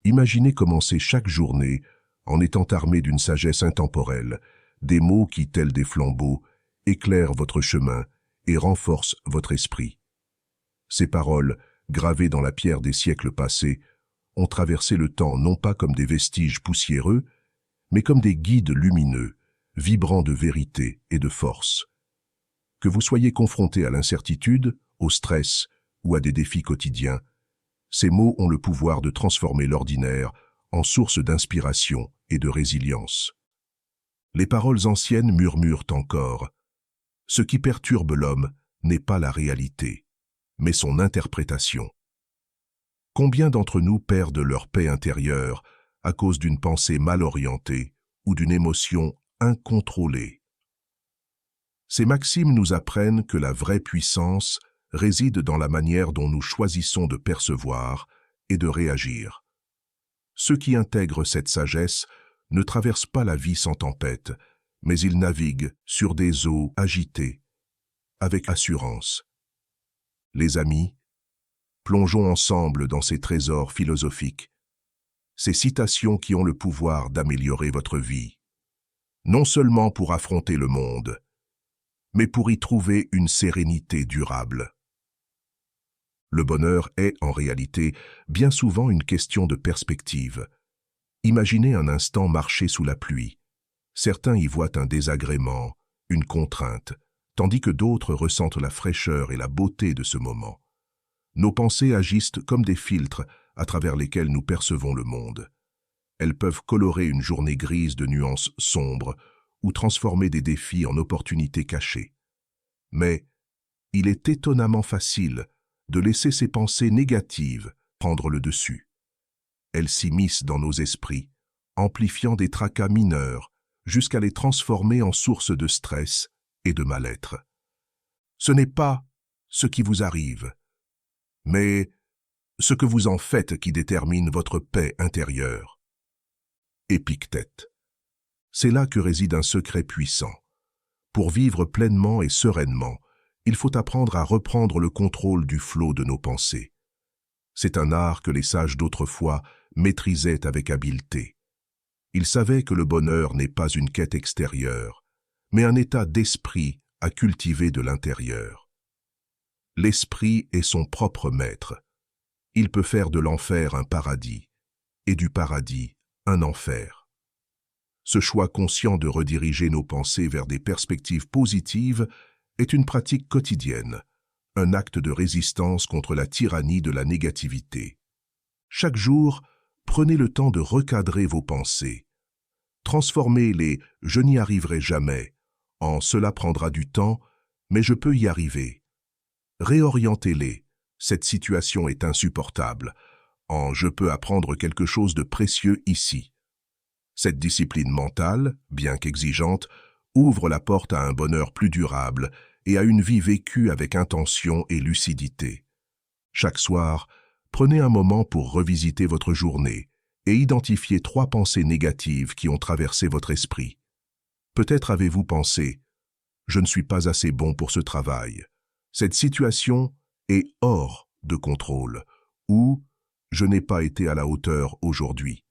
Imaginez commencer chaque journée en étant armé d'une sagesse intemporelle, des mots qui, tels des flambeaux, éclairent votre chemin et renforcent votre esprit. Ces paroles, gravées dans la pierre des siècles passés, ont traversé le temps non pas comme des vestiges poussiéreux, mais comme des guides lumineux, vibrant de vérité et de force. Que vous soyez confronté à l'incertitude, au stress ou à des défis quotidiens, ces mots ont le pouvoir de transformer l'ordinaire en source d'inspiration et de résilience. Les paroles anciennes murmurent encore. Ce qui perturbe l'homme n'est pas la réalité, mais son interprétation. Combien d'entre nous perdent leur paix intérieure à cause d'une pensée mal orientée ou d'une émotion incontrôlée? Ces maximes nous apprennent que la vraie puissance réside dans la manière dont nous choisissons de percevoir et de réagir. Ceux qui intègrent cette sagesse ne traversent pas la vie sans tempête, mais ils naviguent sur des eaux agitées, avec assurance. Les amis, plongeons ensemble dans ces trésors philosophiques, ces citations qui ont le pouvoir d'améliorer votre vie, non seulement pour affronter le monde, mais pour y trouver une sérénité durable. Le bonheur est, en réalité, bien souvent une question de perspective. Imaginez un instant marcher sous la pluie. Certains y voient un désagrément, une contrainte, tandis que d'autres ressentent la fraîcheur et la beauté de ce moment. Nos pensées agissent comme des filtres à travers lesquels nous percevons le monde. Elles peuvent colorer une journée grise de nuances sombres ou transformer des défis en opportunités cachées. Mais il est étonnamment facile de laisser ces pensées négatives prendre le dessus. Elles s'immiscent dans nos esprits, amplifiant des tracas mineurs jusqu'à les transformer en source de stress et de mal-être. Ce n'est pas ce qui vous arrive, mais ce que vous en faites qui détermine votre paix intérieure. Épictète. C'est là que réside un secret puissant. Pour vivre pleinement et sereinement, il faut apprendre à reprendre le contrôle du flot de nos pensées. C'est un art que les sages d'autrefois maîtrisaient avec habileté. Ils savaient que le bonheur n'est pas une quête extérieure, mais un état d'esprit à cultiver de l'intérieur. L'esprit est son propre maître. Il peut faire de l'enfer un paradis, et du paradis un enfer. Ce choix conscient de rediriger nos pensées vers des perspectives positives est une pratique quotidienne, un acte de résistance contre la tyrannie de la négativité. Chaque jour, prenez le temps de recadrer vos pensées. Transformez les « je n'y arriverai jamais » en « cela prendra du temps, mais je peux y arriver ». Réorientez-les « cette situation est insupportable » en « je peux apprendre quelque chose de précieux ici ». Cette discipline mentale, bien qu'exigeante, ouvre la porte à un bonheur plus durable et à une vie vécue avec intention et lucidité. Chaque soir, prenez un moment pour revisiter votre journée et identifier 3 pensées négatives qui ont traversé votre esprit. Peut-être avez-vous pensé « je ne suis pas assez bon pour ce travail », cette situation est hors de contrôle ou « je n'ai pas été à la hauteur aujourd'hui ».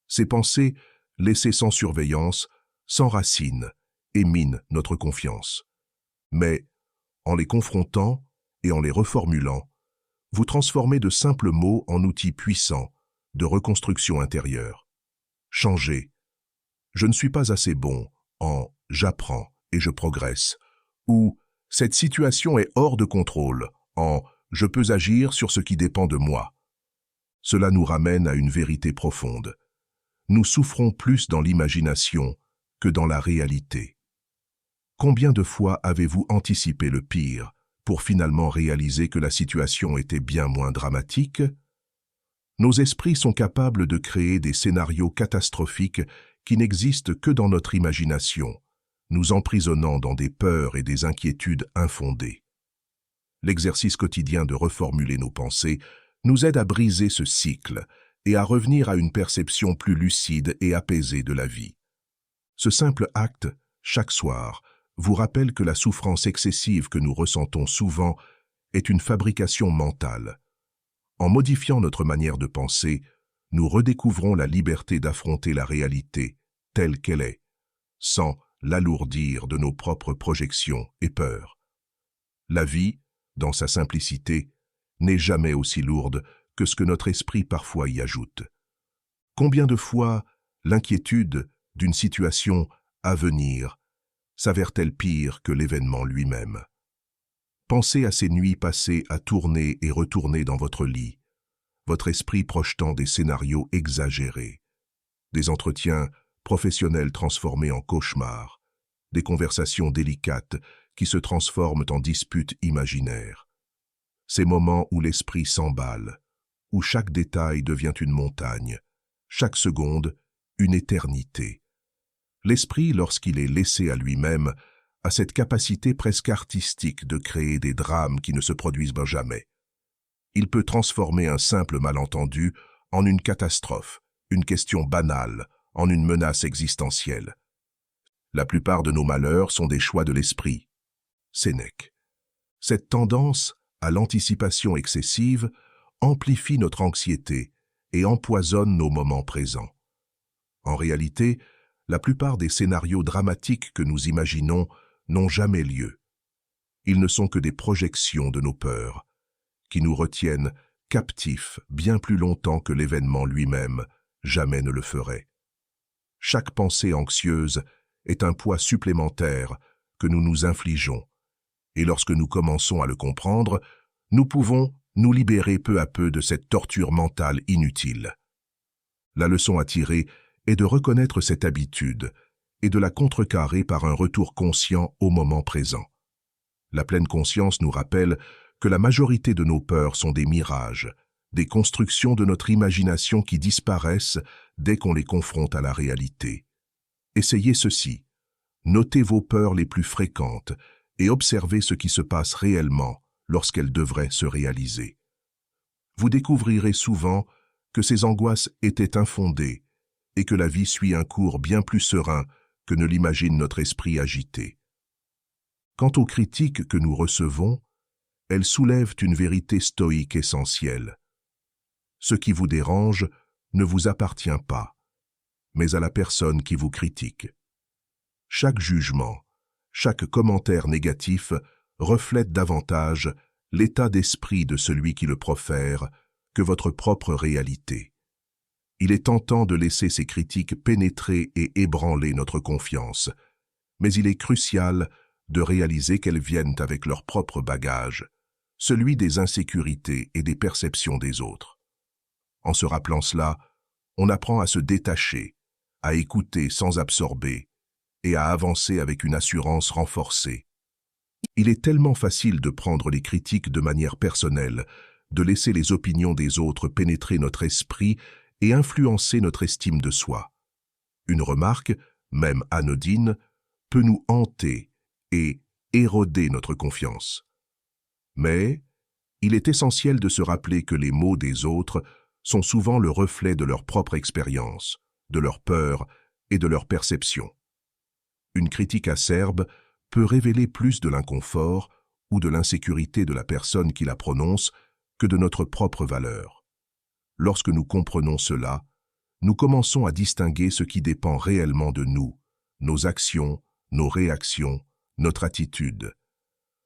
Ces pensées, laissées sans surveillance, s'enracinent et minent notre confiance. Mais, en les confrontant et en les reformulant, vous transformez de simples mots en outils puissants de reconstruction intérieure. Changez. Je ne suis pas assez bon en « j'apprends et je progresse » ou « cette situation est hors de contrôle » en « je peux agir sur ce qui dépend de moi ». Cela nous ramène à une vérité profonde. Nous souffrons plus dans l'imagination que dans la réalité. Combien de fois avez-vous anticipé le pire pour finalement réaliser que la situation était bien moins dramatique? Nos esprits sont capables de créer des scénarios catastrophiques qui n'existent que dans notre imagination, nous emprisonnant dans des peurs et des inquiétudes infondées. L'exercice quotidien de reformuler nos pensées nous aide à briser ce cycle et à revenir à une perception plus lucide et apaisée de la vie. Ce simple acte, chaque soir, vous rappelle que la souffrance excessive que nous ressentons souvent est une fabrication mentale. En modifiant notre manière de penser, nous redécouvrons la liberté d'affronter la réalité telle qu'elle est, sans l'alourdir de nos propres projections et peurs. La vie, dans sa simplicité, n'est jamais aussi lourde que ce que notre esprit parfois y ajoute. Combien de fois l'inquiétude d'une situation à venir s'avère-t-elle pire que l'événement lui-même? Pensez à ces nuits passées à tourner et retourner dans votre lit, votre esprit projetant des scénarios exagérés, des entretiens professionnels transformés en cauchemars, des conversations délicates qui se transforment en disputes imaginaires. Ces moments où l'esprit s'emballe, où chaque détail devient une montagne, chaque seconde une éternité. L'esprit, lorsqu'il est laissé à lui-même, a cette capacité presque artistique de créer des drames qui ne se produisent jamais. Il peut transformer un simple malentendu en une catastrophe, une question banale, en une menace existentielle. La plupart de nos malheurs sont des choix de l'esprit. Sénèque. Cette tendance à l'anticipation excessive amplifie notre anxiété et empoisonne nos moments présents. En réalité, la plupart des scénarios dramatiques que nous imaginons n'ont jamais lieu. Ils ne sont que des projections de nos peurs, qui nous retiennent captifs bien plus longtemps que l'événement lui-même jamais ne le ferait. Chaque pensée anxieuse est un poids supplémentaire que nous nous infligeons, et lorsque nous commençons à le comprendre, nous pouvons nous libérer peu à peu de cette torture mentale inutile. La leçon à tirer est de reconnaître cette habitude et de la contrecarrer par un retour conscient au moment présent. La pleine conscience nous rappelle que la majorité de nos peurs sont des mirages, des constructions de notre imagination qui disparaissent dès qu'on les confronte à la réalité. Essayez ceci. Notez vos peurs les plus fréquentes et observez ce qui se passe réellement lorsqu'elles devraient se réaliser. Vous découvrirez souvent que ces angoisses étaient infondées et que la vie suit un cours bien plus serein que ne l'imagine notre esprit agité. Quant aux critiques que nous recevons, elles soulèvent une vérité stoïque essentielle. Ce qui vous dérange ne vous appartient pas, mais à la personne qui vous critique. Chaque jugement, chaque commentaire négatif reflète davantage l'état d'esprit de celui qui le profère que votre propre réalité. Il est tentant de laisser ces critiques pénétrer et ébranler notre confiance, mais il est crucial de réaliser qu'elles viennent avec leur propre bagage, celui des insécurités et des perceptions des autres. En se rappelant cela, on apprend à se détacher, à écouter sans absorber et à avancer avec une assurance renforcée. Il est tellement facile de prendre les critiques de manière personnelle, de laisser les opinions des autres pénétrer notre esprit et influencer notre estime de soi. Une remarque, même anodine, peut nous hanter et éroder notre confiance. Mais il est essentiel de se rappeler que les mots des autres sont souvent le reflet de leur propre expérience, de leurs peurs et de leurs perceptions. Une critique acerbe peut révéler plus de l'inconfort ou de l'insécurité de la personne qui la prononce que de notre propre valeur. Lorsque nous comprenons cela, nous commençons à distinguer ce qui dépend réellement de nous, nos actions, nos réactions, notre attitude,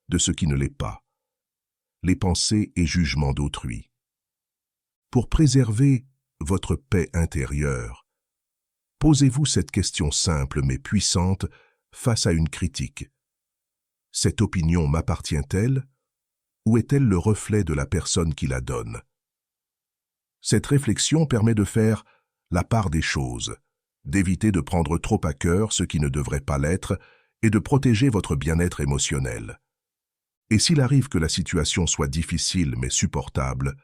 de ce qui ne l'est pas, les pensées et jugements d'autrui. Pour préserver votre paix intérieure, posez-vous cette question simple mais puissante face à une critique. Cette opinion m'appartient-elle ou est-elle le reflet de la personne qui la donne? Cette réflexion permet de faire la part des choses, d'éviter de prendre trop à cœur ce qui ne devrait pas l'être et de protéger votre bien-être émotionnel. Et s'il arrive que la situation soit difficile mais supportable,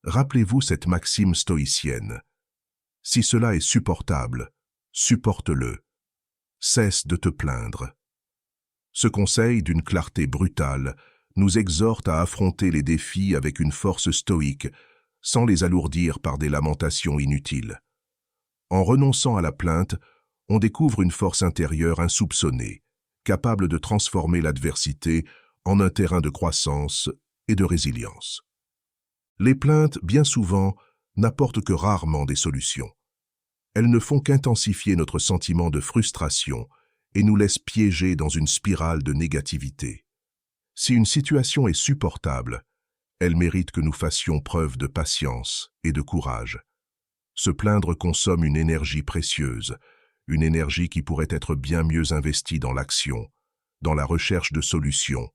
rappelez-vous cette maxime stoïcienne. Si cela est supportable, supporte-le. Cesse de te plaindre. Ce conseil, d'une clarté brutale, nous exhorte à affronter les défis avec une force stoïque, sans les alourdir par des lamentations inutiles. En renonçant à la plainte, on découvre une force intérieure insoupçonnée, capable de transformer l'adversité en un terrain de croissance et de résilience. Les plaintes, bien souvent, n'apportent que rarement des solutions. Elles ne font qu'intensifier notre sentiment de frustration et nous laissent piégés dans une spirale de négativité. Si une situation est supportable, elle mérite que nous fassions preuve de patience et de courage. Se plaindre consomme une énergie précieuse, une énergie qui pourrait être bien mieux investie dans l'action, dans la recherche de solutions,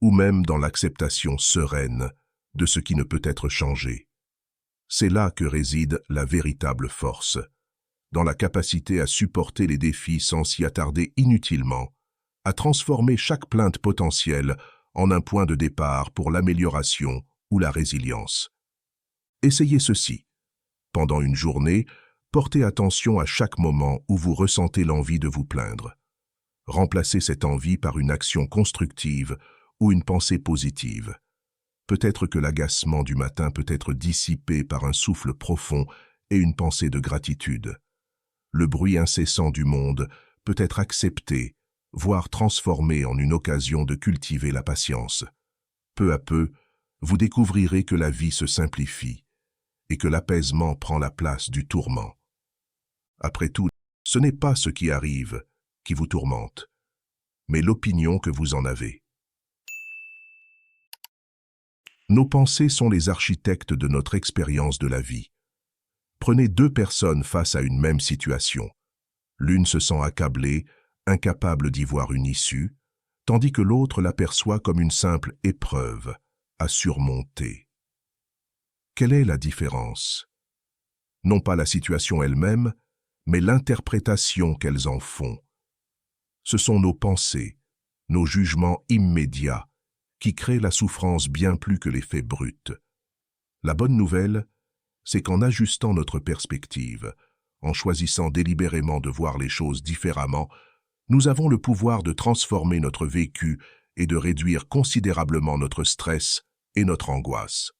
ou même dans l'acceptation sereine de ce qui ne peut être changé. C'est là que réside la véritable force, dans la capacité à supporter les défis sans s'y attarder inutilement, à transformer chaque plainte potentielle en un point de départ pour l'amélioration ou la résilience. Essayez ceci. Pendant une journée, portez attention à chaque moment où vous ressentez l'envie de vous plaindre. Remplacez cette envie par une action constructive ou une pensée positive. Peut-être que l'agacement du matin peut être dissipé par un souffle profond et une pensée de gratitude. Le bruit incessant du monde peut être accepté, voire transformé en une occasion de cultiver la patience. Peu à peu, vous découvrirez que la vie se simplifie et que l'apaisement prend la place du tourment. Après tout, ce n'est pas ce qui arrive qui vous tourmente, mais l'opinion que vous en avez. Nos pensées sont les architectes de notre expérience de la vie. Prenez deux personnes face à une même situation. L'une se sent accablée, incapable d'y voir une issue, tandis que l'autre l'aperçoit comme une simple épreuve à surmonter. Quelle est la différence? Non pas la situation elle-même, mais l'interprétation qu'elles en font. Ce sont nos pensées, nos jugements immédiats, qui créent la souffrance bien plus que les faits bruts. La bonne nouvelle, c'est qu'en ajustant notre perspective, en choisissant délibérément de voir les choses différemment, nous avons le pouvoir de transformer notre vécu et de réduire considérablement notre stress et notre angoisse.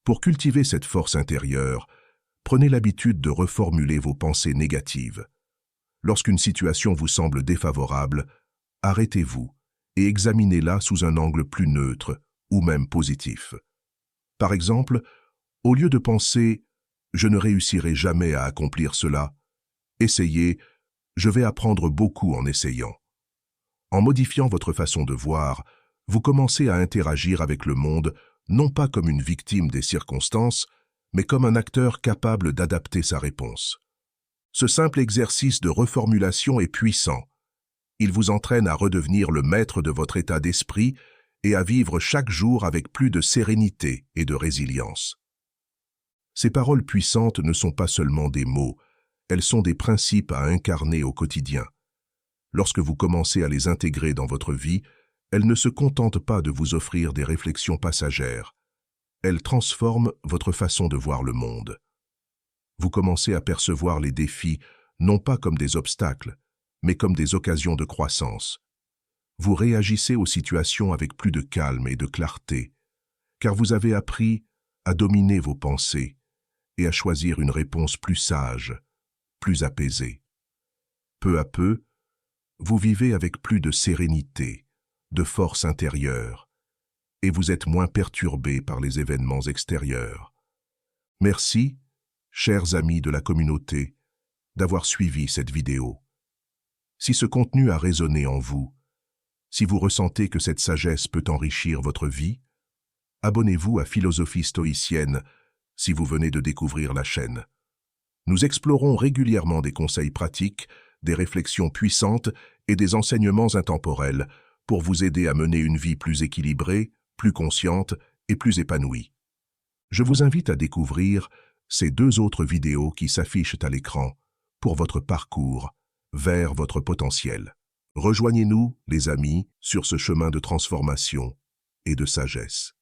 Pour cultiver cette force intérieure, prenez l'habitude de reformuler vos pensées négatives. Lorsqu'une situation vous semble défavorable, arrêtez-vous et examinez-la sous un angle plus neutre ou même positif. Par exemple, au lieu de penser « je ne réussirai jamais à accomplir cela », essayez « je vais apprendre beaucoup en essayant ». En modifiant votre façon de voir, vous commencez à interagir avec le monde non pas comme une victime des circonstances, mais comme un acteur capable d'adapter sa réponse. Ce simple exercice de reformulation est puissant. Il vous entraîne à redevenir le maître de votre état d'esprit et à vivre chaque jour avec plus de sérénité et de résilience. Ces paroles puissantes ne sont pas seulement des mots, elles sont des principes à incarner au quotidien. Lorsque vous commencez à les intégrer dans votre vie, elles ne se contentent pas de vous offrir des réflexions passagères. Elles transforment votre façon de voir le monde. Vous commencez à percevoir les défis non pas comme des obstacles, mais comme des occasions de croissance. Vous réagissez aux situations avec plus de calme et de clarté, car vous avez appris à dominer vos pensées et à choisir une réponse plus sage, plus apaisée. Peu à peu, vous vivez avec plus de sérénité, de force intérieure, et vous êtes moins perturbé par les événements extérieurs. Merci, chers amis de la communauté, d'avoir suivi cette vidéo. Si ce contenu a résonné en vous, si vous ressentez que cette sagesse peut enrichir votre vie, abonnez-vous à Philosophie Stoïcienne si vous venez de découvrir la chaîne. Nous explorons régulièrement des conseils pratiques, des réflexions puissantes et des enseignements intemporels pour vous aider à mener une vie plus équilibrée, plus consciente et plus épanouie. Je vous invite à découvrir ces deux autres vidéos qui s'affichent à l'écran pour votre parcours vers votre potentiel. Rejoignez-nous, les amis, sur ce chemin de transformation et de sagesse.